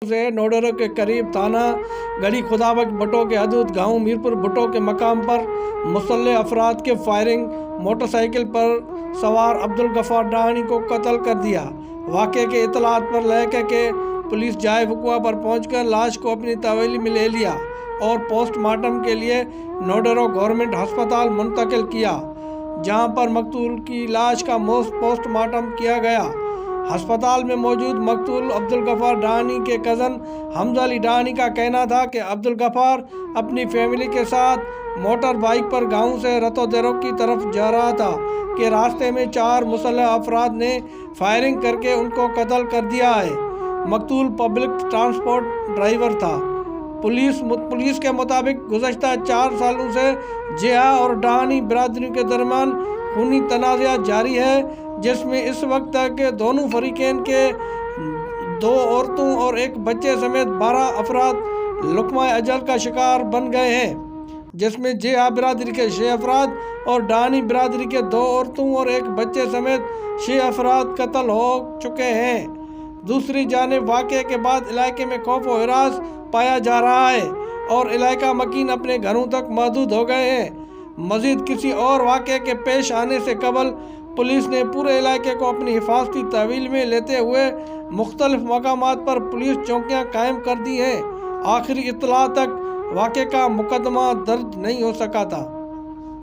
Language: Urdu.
سے نوڈرو کے قریب تھانہ گڑھی خدابخش بھٹو کے حدود گاؤں میرپور بھٹو کے مقام پر مسلح افراد کے فائرنگ موٹر سائیکل پر سوار عبدالغفار ڈاہنی کو قتل کر دیا۔ واقعے کے اطلاعات پر لے کے پولیس جائے وقوع پر پہنچ کر لاش کو اپنی تحویل میں لے لیا اور پوسٹ مارٹم کے لیے نوڈرو گورنمنٹ ہسپتال منتقل کیا، جہاں پر مقتول کی لاش کا پوسٹ مارٹم کیا گیا۔ ہسپتال میں موجود مقتول عبدالغفار ڈاہنی کے کزن حمزہ علی ڈاہنی کا کہنا تھا کہ عبدالغفار اپنی فیملی کے ساتھ موٹر بائیک پر گاؤں سے رتو دیرو کی طرف جا رہا تھا کہ راستے میں 4 مسلح افراد نے فائرنگ کر کے ان کو قتل کر دیا ہے۔ مقتول پبلک ٹرانسپورٹ ڈرائیور تھا۔ پولیس کے مطابق گزشتہ 4 سالوں سے جیہا اور ڈاہنی برادری کے درمیان خونی تنازعات جاری ہے، جس میں اس وقت تک دونوں فریقین کے 2 عورتوں اور 1 بچے سمیت 12 افراد لقمہ اجل کا شکار بن گئے ہیں، جس میں جیہا برادری کے 6 افراد اور ڈاہنی برادری کے 2 عورتوں اور 1 بچے سمیت 6 افراد قتل ہو چکے ہیں۔ دوسری جانب واقعے کے بعد علاقے میں خوف و ہراس پایا جا رہا ہے اور علاقہ مکین اپنے گھروں تک محدود ہو گئے ہیں۔ مزید کسی اور واقعے کے پیش آنے سے قبل پولیس نے پورے علاقے کو اپنی حفاظتی تحویل میں لیتے ہوئے مختلف مقامات پر پولیس چوکیاں قائم کر دی ہیں۔ آخری اطلاع تک واقعے کا مقدمہ درج نہیں ہو سکا تھا۔